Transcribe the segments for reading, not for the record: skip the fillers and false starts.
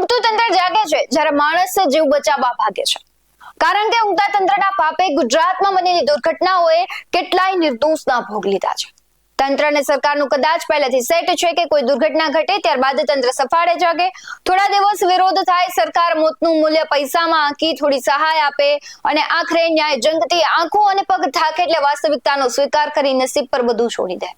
ઊંઘતું તંત્ર જાગે છે જ્યારે માણસ જીવ બચાવવા ભાગે છે, કારણ કે ઊંઘતા તંત્રના પાપે ગુજરાતમાં બનેલી દુર્ઘટનાઓએ કેટલાય નિર્દોષના ભોગ લીધા છે। તંત્ર અને સરકારનું કદાચ પહેલાથી સેટ છે કે કોઈ દુર્ઘટના ઘટે ત્યારબાદ તંત્ર સફાળે જાગે, થોડા દિવસ વિરોધ થાય, સરકાર મોતનું મૂલ્ય પૈસામાં આંકી થોડી સહાય આપે અને આખરે ન્યાય જંગથી આંખો અને પગ થાકે એટલે વાસ્તવિકતાનો સ્વીકાર કરી નસીબ પર બધું છોડી દે।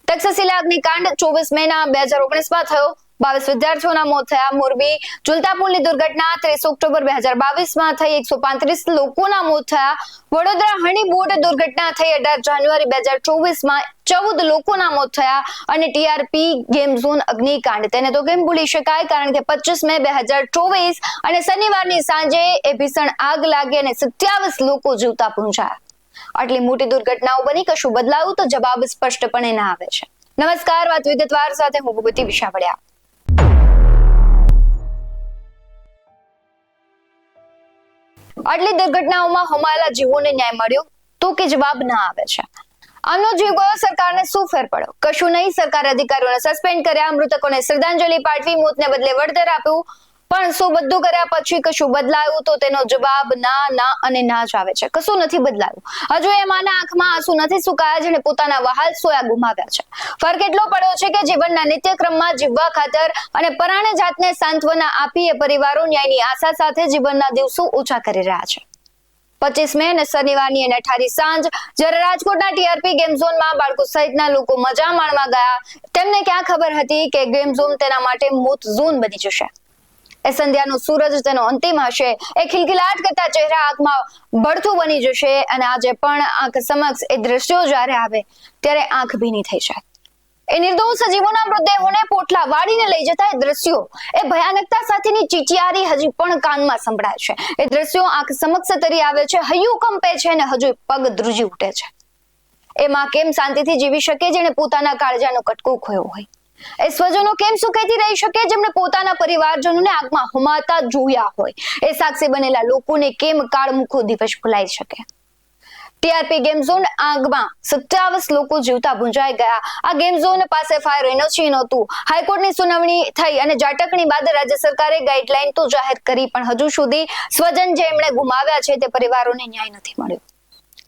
તક્ષશિલા અગ્નિકાંડ 24 મેના 2019માં થયો, 22 વિદ્યાર્થીઓના મોત થયા। મોરબી ઝુલતા પુલની દુર્ઘટના 30 ઓક્ટોબર 2022માં થઈ, 135 લોકોના મોત થયા। વડોદરા હણી બોટ દુર્ઘટના થઈ 18 જાન્યુઆરી 2024માં 14 લોકોના મોત થયા। અને ટીઆરપી ગેમ ઝોન અગ્નિકાંડ તેને તો કેમ ભૂલી શકાય, કારણ કે 25 મે 2024 અને શનિવારની સાંજે એ ભીષણ આગ લાગી અને 27 લોકો જીવતા પૂંજાયા। આટલી મોટી દુર્ઘટનાઓ બની, કશું બદલાયું? તો જવાબ સ્પષ્ટપણે ના આવે છે। નમસ્કાર, વાત વિગતવાર સાથે હું ભૂપતિ વિશાવડિયા। આટલી દુર્ઘટનાઓમાં હોમાયેલા જીવોને ન્યાય મળ્યો તો કે જવાબ ના આવે છે। આમનો જીવ ગયો, સરકારને શું ફેર પડ્યો? કશું નહીં। સરકારે અધિકારીઓને સસ્પેન્ડ કર્યા, મૃતકોને શ્રદ્ધાંજલિ પાઠવી, મોતને બદલે વળતર આપ્યું, પણ શું બધું કર્યા પછી કશું બદલાયું? તો તેનો જવાબ ના, ના અને ના જ આવે છે। કશું નથી બદલાયું। હજુ એ માના આંખમાં આંસુ નથી સુકાયા જેને પોતાના વહાલ સોયા ગુમાવ્યા છે। ફરક એટલો પડ્યો છે કે જીવનના નિત્યક્રમમાં જીવવા ખાતર અને પરાણે જાતને સાંત્વના આપી એ પરિવારો ન્યાયની આશા સાથે જીવનના દિવસો ઓછા કરી રહ્યા છે। 25 મે અને શનિવારની અને 18 સાંજ જ્યારે રાજકોટના ટીઆરપી ગેમ ઝોનમાં બાળકો સહિતના લોકો મજા માણવા ગયા, તેમને ક્યાં ખબર હતી કે ગેમ ઝોન તેના માટે મોત ઝોન બની જશે। એ સંધ્યાનો સૂરજ તેનો અંતિમ હશે, એ ખિલખિલાટ કરતા ચહેરા આંખમાં બળતું બની જશે અને આજે પણ આંખ સમક્ષ એ દ્રશ્યો જ્યારે આવે ત્યારે આંખ ભીની થઈ જાય। એ નિર્દોષ જીવોના મૃતદેહોને પોટલા વાળીને લઈ જતા એ દ્રશ્યો, એ ભયાનકતા સાથેની ચીચિયારી હજી પણ કાનમાં સંભળાય છે। એ દ્રશ્યો આંખ સમક્ષ તરી આવે છે, હૈયું કંપે છે અને હજુ પગ ધ્રુજી ઉઠે છે। એ માં કેમ શાંતિથી જીવી શકે જેને પોતાના કાળજાનો કટકો ખોયો હોય? એ સ્વજનો કેમ સુખેથી રહી શકે જેમણે પોતાના પરિવારજનોને આગમાં હોમાતા જોયા હોય? એ સાક્ષી બનેલા લોકોને કેમ કાળમુખો દિવસ ભૂલાઈ શકે? ટીઆરપી ગેમ ઝોન આગમાં 27 લોકો જીવતા ભૂંજાઈ ગયા। આ ગેમ ઝોન પાસે ફાયર એનર્જી નહોતું। હાઈકોર્ટની સુનાવણી થઈ અને ઝાટકણી બાદ રાજ્ય સરકારે ગાઈડલાઈન તો જાહેર કરી, પણ હજુ સુધી સ્વજન જેમણે ગુમાવ્યા છે તે પરિવારોને ન્યાય નથી મળ્યો।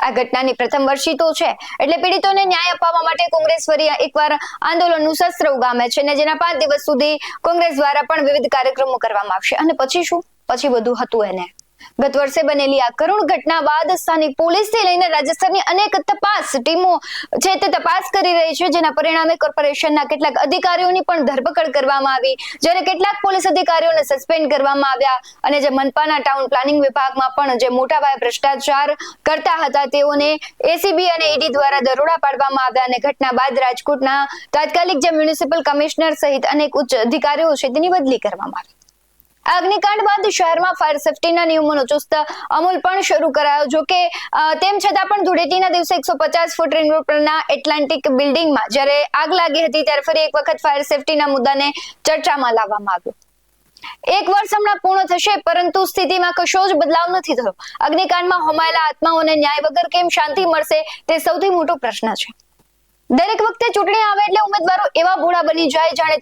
આ ઘટનાની પ્રથમ વર્ષી તો છે એટલે પીડિતોને ન્યાય અપાવવા માટે કોંગ્રેસ ફરી એકવાર આંદોલનનું શસ્ત્ર ઉગામે છે, ને જેના 5 દિવસ સુધી કોંગ્રેસ દ્વારા પણ વિવિધ કાર્યક્રમો કરવામાં આવશે। અને પછી શું? પછી બધું હતું એને। ગત વર્ષે બનેલી આ કરુણ ઘટના બાદ સ્થાનિક પોલીસથી લઈને રાજ્ય સ્તરની અનેક તપાસ ટીમો છે તે તપાસ કરી રહી છે, જેના પરિણામે કોર્પોરેશનના કેટલાક અધિકારીઓની પણ ધરપકડ કરવામાં આવી, જ્યારે કેટલાક પોલીસ અધિકારીઓને સસ્પેન્ડ કરવામાં આવ્યા અને જે મનપાના ટાઉન પ્લાનિંગ વિભાગમાં પણ જે મોટા પાયે ભ્રષ્ટાચાર કરતા હતા તેઓને એસીબી અને ઈડી દ્વારા દરોડા પાડવામાં આવ્યા અને ઘટના બાદ રાજકોટના તાત્કાલિક જે મ્યુનિસિપલ કમિશનર સહિત અનેક ઉચ્ચ અધિકારીઓ છે તેની બદલી કરવામાં આવી। અગ્નિકાંડ બાદ શહેરમાં ફાયર સેફટીના નિયમોનો ચુસ્ત અમલ પણ શરૂ કરાયો। જો કે તેમ છતાં પણ ધૂળેટીના દિવસે 150 ફૂટ રિંગ રોડ પરના એટલાન્ટિક બિલ્ડિંગમાં જ્યારે આગ લાગી હતી ત્યારે ફરી એક વખત ફાયર સેફટીના મુદ્દાને ચર્ચામાં લાવવામાં આવ્યો। એક વર્ષ હમણાં પૂર્ણ થશે પરંતુ સ્થિતિમાં કશો જ બદલાવ નથી થયો। અગ્નિકાંડમાં હોમાયેલા આત્માઓને ન્યાય વગર કેમ શાંતિ મળશે તે સૌથી મોટો પ્રશ્ન છે। દરેક વખતે ચૂંટણી આવે એટલે ઉમેદવારો એવા ભોળા બની જાય જાણે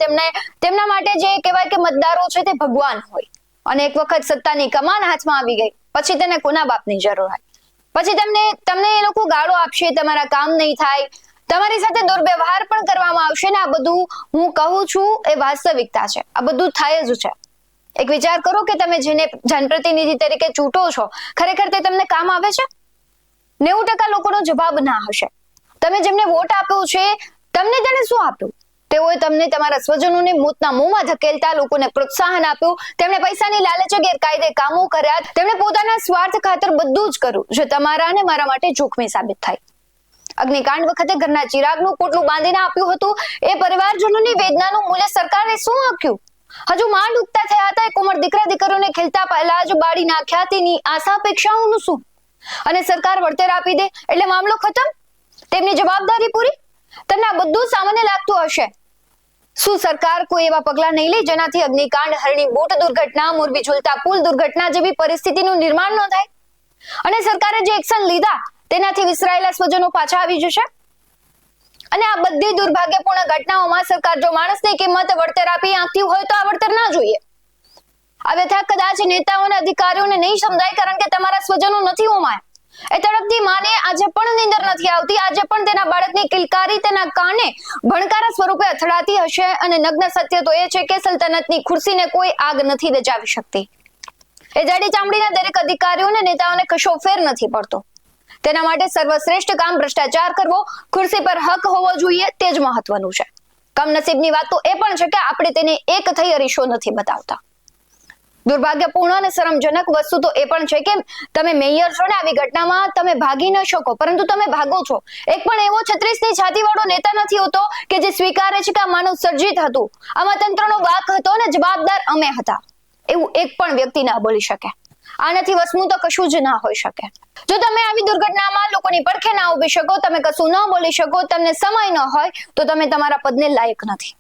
તેમના માટે જે કહેવાય કે મતદારો છે તે ભગવાન હોય, અને એક વખત સત્તાની કમાન હાથમાં આવી ગઈ પછી તેને કોના બાપની જરૂર હોય? પછી તમને એ લોકો ગાળો આપશે, તમારા કામ નહીં થાય, તમારી સાથે દુર્વ્યવહાર પણ કરવામાં આવશે ને આ બધું હું કહું છું એ વાસ્તવિકતા છે। આ બધું થાય જ છે। એક વિચાર કરો કે તમે જેને જનપ્રતિનિધિ તરીકે ચૂંટો છો ખરેખર તે તમને કામ આવે છે? 90% લોકોનો જવાબ ના હશે। તમે જેમને વોટ આપ્યો છે તમને તેને શું આપ્યું? તેઓએ તમને તમારા સ્વજનોને મોતના મોંમાં ધકેલતા લોકોને પ્રોત્સાહન આપ્યું, તેમણે પૈસાની લાલચે ગેરકાયદે કામો કર્યા, તેમણે પોતાના સ્વાર્થ ખાતર બધું જ કર્યું જે તમારા અને મારા માટે જોખમી સાબિત થાય। અગ્નિકાંડ વખતે ઘરના ચિરાગનું પોટલું બાંધીને આપ્યું હતું એ પરિવારજનોની વેદનાનું મૂલ્ય સરકારે શું આપ્યું? હજુ માંડ ઉગતા થયા હતા એ કોમળ દીકરા દીકરીઓને ખેલતા પહેલા જ બાળી નાખ્યા, તેની આશા અપેક્ષાઓનું શું? અને સરકાર વળતર આપી દે એટલે મામલો ખતમ? તેમની જવાબદારી પૂરી? તમને આ બધું સામાન્ય લાગતું હશે। શું સરકાર કોઈ એવા પગલા નહીં લે જેનાથી અગ્નિકાંડ, હરણી બોટ દુર્ઘટના, મોરબી ઝુલતા પુલ દુર્ઘટના જેવી પરિસ્થિતિનું નિર્માણ ન થાય? અને સરકારે જે એક્શન લીધા તેનાથી વિસરાયેલા સ્વજનો પાછા આવી જશે? અને આ બધી દુર્ભાગ્યપૂર્ણ ઘટનાઓમાં સરકાર જો માણસની કિંમત વળતર આપી આંકતી હોય તો આ વળતર ના જોઈએ। આ વ્યથા કદાચ નેતાઓ અને અધિકારીઓને નહીં સમજાય, કારણ કે તમારા સ્વજનો નથી હોમાયા. એ તડપતી માને આજે પણ નીંદર નથી આવતી, આજે પણ તેના બાળકની કિલકારી તેના કાને ભણકારા સ્વરૂપે અથડાતી હશે. અને નગ્ન સત્ય તો એ છે કે સલ્તનતની ખુરશીને કોઈ આગ નથી દજાવી શકતી. એ જાડી ચામડીના દરેક અધિકારીઓને નેતાઓને કશો ફેર નથી પડતો. તેના માટે સર્વશ્રેષ્ઠ કામ ભ્રષ્ટાચાર કરવો, ખુરશી પર હક હોવો જોઈએ, તે જ મહત્વનું છે. કમનસીબની વાત તો એ પણ છે કે આપણે તેને એક થઈ અરીસો નથી બતાવતા. દુર્ભાગ્યપૂર્ણ અને શરમજનક વસ્તુ તો એ પણ છે કે તમે મેયર છો ને આવી ઘટનામાં તમે ભાગી ન શકો, પરંતુ તમે ભાગો છો. એક પણ એવો 36 ની છાતી વાળો નેતા નથી હોતો કે જે સ્વીકારે છે કે આ માનવ સર્જિત હતું, આમાં તંત્રનો વાંક હતો અને જવાબદાર અમે હતા, એવું એક પણ વ્યક્તિ ના બોલી શકે. આનાથી વસમું તો કશું જ ના હોઈ શકે. જો તમે આવી દુર્ઘટનામાં લોકોની પડખે ના ઉભી શકો, તમે કશું ન બોલી શકો, તમને સમય ન હોય, તો તમે તમારા પદને લાયક નથી.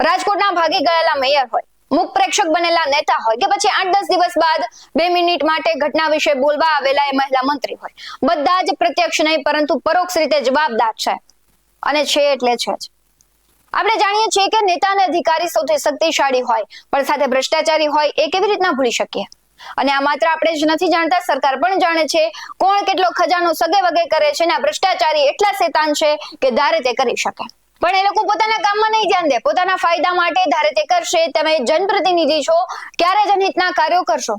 રાજકોટના ભાગી ગયેલા મેયર હોય, મુખ પ્રેક્ષક બનેલા નેતા હોય કે પછી 8-10 દિવસ બાદ 2 મિનિટ માટે ઘટના વિશે બોલવા આવેલા એ મહિલા મંત્રી હોય, બધા જ પ્રત્યક્ષ નહીં પરંતુ પરોક્ષ રીતે જવાબદાર છે. અને છે એટલે છે જ. આપણે જાણીએ છીએ કે નેતા અને અધિકારી સૌથી શક્તિશાળી હોય પણ સાથે ભ્રષ્ટાચારી હોય, એ કેવી રીતના ભૂલી શકીએ? અને આ માત્ર આપણે જ નથી જાણતા, સરકાર પણ જાણે છે કોણ કેટલો ખજાનો સગે વગે કરે છે. અને આ ભ્રષ્ટાચારી એટલા શેતાન છે કે ધારે તે કરી શકે. પણ એ લોકો પોતાના કામમાં નહીં ધ્યાન દે, પોતાના ફાયદા માટે ધારે તે કરશે. તમે જનપ્રતિનિધિ છો, ક્યારે જનહિતના કાર્યો કરશો?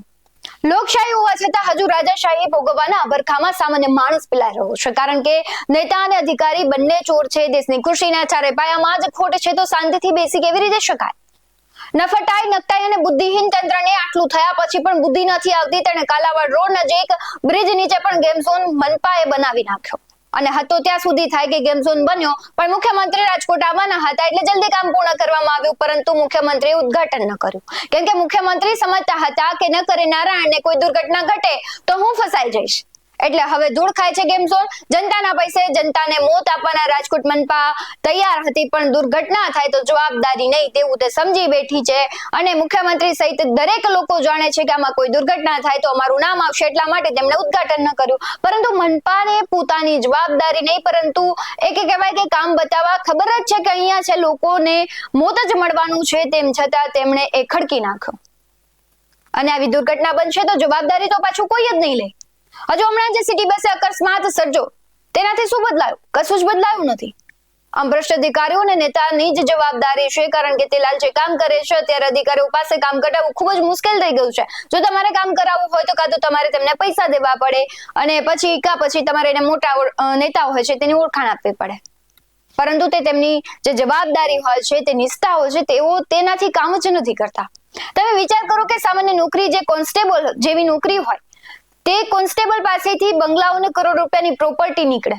લોકશાહી હોવા છતાં હજુ રાજાશાહી ભોગવવાના અભરખામાં સામાન્ય માણસ પીલાઈ રહ્યો છે, કારણ કે નેતા અને અધિકારી બંને ચોર છે. દેશની ખુશીના ચારે પાયામાં જ ખોટ છે, તો શાંતિથી બેસી કેવી રીતે શકાય? નફટાઈ, નકટાઈ અને બુદ્ધિહીન તંત્રને આટલું થયા પછી પણ બુદ્ધિ નથી આવતી. તેણે કાલાવાડ રોડ નજીક બ્રિજ નીચે પણ ગેમ ઝોન મનપાએ બનાવી નાખ્યો. અને હતો ત્યાં સુધી થાય કે ગેમ ઝોન બન્યો, પણ મુખ્યમંત્રી રાજકોટ આવવાના હતા એટલે જલ્દી કામ પૂર્ણ કરવામાં આવ્યું, પરંતુ મુખ્યમંત્રીએ ઉદ્ઘાટન ન કર્યું. કેમ કે મુખ્યમંત્રી સમજતા હતા કે ન કરે નારાયણને કોઈ દુર્ઘટના ઘટે તો હું ફસાઈ જઈશ. એટલે હવે ધૂળ ખાય છે ગેમ ઝોન. જનતાના પૈસે જનતાને મોત આપવાના રાજકોટ મનપા તૈયાર હતી, પણ દુર્ઘટના થાય તો જવાબદારી નહીં તેવું તે સમજી બેઠી છે. અને મુખ્યમંત્રી સહિત દરેક લોકો જાણે છે કે આમાં કોઈ દુર્ઘટના થાય તો અમારું નામ આવશે, એટલા માટે તેમણે ઉદ્ઘાટન ન કર્યું. પરંતુ મનપાને પોતાની જવાબદારી નહીં, પરંતુ એક કહેવાય કે કામ બતાવવા ખબર જ છે કે અહીંયા છે લોકોને મોત જ મળવાનું છે, તેમ છતાં તેમણે એ ખડકી નાખ્યો. અને આવી દુર્ઘટના બનશે તો જવાબદારી તો પાછું કોઈ જ નહીં લે. હજુ હમણાં જે સિટી બસે અકસ્માત સર્જો, તેનાથી શું બદલાયું? કશું જ બદલાયું નથી. આમ ભ્રષ્ટ અધિકારીઓ અને નેતાની જ જવાબદારી છે, કારણ કે તે લાલચે કામ કરે છે. અત્યારે અધિકારીઓ પાસે કામ કઢાવવું ખૂબ જ મુશ્કેલ થઈ ગયું છે. જો તમારે કામ કરાવવું હોય તો કાં તો તમારે તેમને પૈસા દેવા પડે, અને પછી તમારે એને મોટા નેતાઓ હોય છે તેની ઓળખાણ આપવી પડે. પરંતુ તે તેમની જે જવાબદારી હોય છે, તે નિષ્ઠા હોય છે, તેઓ તેનાથી કામ જ નથી કરતા. તમે વિચાર કરો કે સામાન્ય નોકરી જે કોન્સ્ટેબલ જેવી નોકરી હોય, તે કોન્સ્ટેબલ પાસેથી બંગલાઓને કરોડ રૂપિયાની પ્રોપર્ટી નીકળે.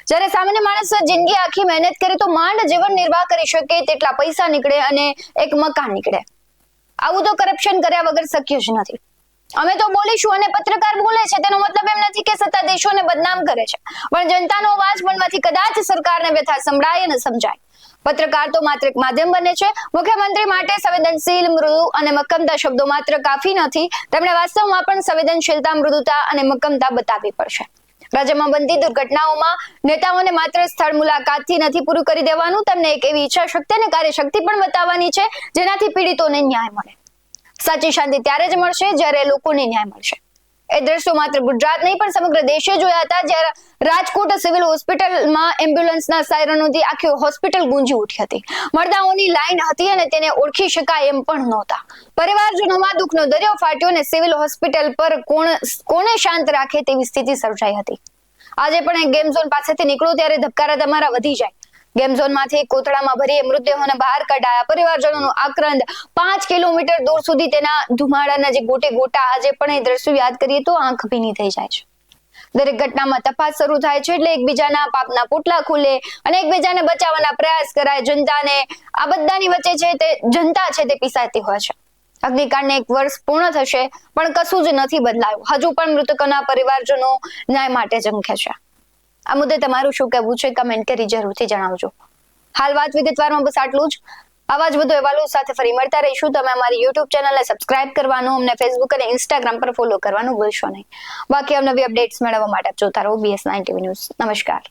જ્યારે સામાન્ય માણસ જિંદગી આખી મહેનત કરે તો માંડ જીવન નિર્વાહ કરી શકે તેટલા પૈસા નીકળે અને એક મકાન નીકળે. આવું તો કરપ્શન કર્યા વગર શક્ય જ નથી. અમે તો બોલીશું અને પત્રકાર બોલે છે, તેનો મતલબ એમ નથી કે સત્તાધીશોને બદનામ કરે છે, પણ જનતાનો અવાજ બનવાથી કદાચ સરકારને વ્યથા સંભળાય અને સમજાય. પત્રકાર તો માત્ર એક માધ્યમ બને છે. મુખ્યમંત્રી માટે સંવેદનશીલ, મૃદુ અને મક્કમતા શબ્દો માત્ર કાફી નથી. તેમણે વાસ્તવમાં પણ સંવેદનશીલતા, મૃદુતા અને મક્કમતા બતાવવી પડશે. રાજ્યમાં બનતી દુર્ઘટનાઓમાં નેતાઓને માત્ર સ્થળ મુલાકાતથી નથી પૂરું કરી દેવાનું, તેમને એક એવી ઈચ્છા શક્તિ અને કાર્યશક્તિ પણ બતાવવાની છે જેનાથી પીડિતોને ન્યાય મળે. સાચી શાંતિ ત્યારે જ મળશે જ્યારે લોકોને ન્યાય મળશે. એ દ્રશ્યો માત્ર ગુજરાત નહીં પણ સમગ્ર દેશે જોયા હતા, જ્યારે રાજકોટ સિવિલ હોસ્પિટલમાં એમ્બ્યુલન્સના સાયરનોથી આખી હોસ્પિટલ ગુંજી ઉઠી હતી. મરદાઓની લાઈન હતી અને તેને ઓળખી શકાય એમ પણ નહોતા. પરિવારજનોમાં દુઃખનો દરિયો ફાટ્યો અને સિવિલ હોસ્પિટલ પર કોને શાંત રાખે તેવી સ્થિતિ સર્જાઈ હતી. આજે પણ એક ગેમ ઝોન પાસેથી નીકળો ત્યારે ધબકારા તમારા વધી જાય. ગેમ ઝોનમાંથી કોથળામાં ભરી મૃતદેહોને બહાર કઢાયા. પરિવારજનોનું આક્રંદ 5 કિલોમીટર દૂર સુધી તેના ધુમાડાના જે ગોટે ગોટા. આજે પણ એ દ્રશ્યો યાદ કરીએ તો આંખ ભીની થઈ જાય છે. દરેક ઘટનામાં તપાસ શરૂ થાય છે એટલે એકબીજાના પાપના પોટલા ખુલે અને એકબીજાને બચાવવાના પ્રયાસ કરાય. જનતાને આ બધાની વચ્ચે છે તે જનતા છે તે પીસાતી હોય છે. અગ્નિકાંડને 1 વર્ષ પૂર્ણ થશે પણ કશું જ નથી બદલાયું. હજુ પણ મૃતકોના પરિવારજનો ન્યાય માટે ઝંખે છે. આ મુદ્દે તમારું શું કહેવું છે કમેન્ટ કરી જરૂરથી જણાવજો. હાલ વાત વિગતવારમાં બસ આટલું જ. આવા જ વધુ અહેવાલો સાથે ફરી મળતા રહીશું. તમે અમારી YouTube ચેનલને સબસ્ક્રાઇબ કરવાનું, અમને Facebook અને Instagram પર ફોલો કરવાનું ભૂલશો નહીં. બાકી અવનવી અપડેટ્સ મેળવવા માટે જોતા રહો BS9 TV ન્યૂઝ. નમસ્કાર.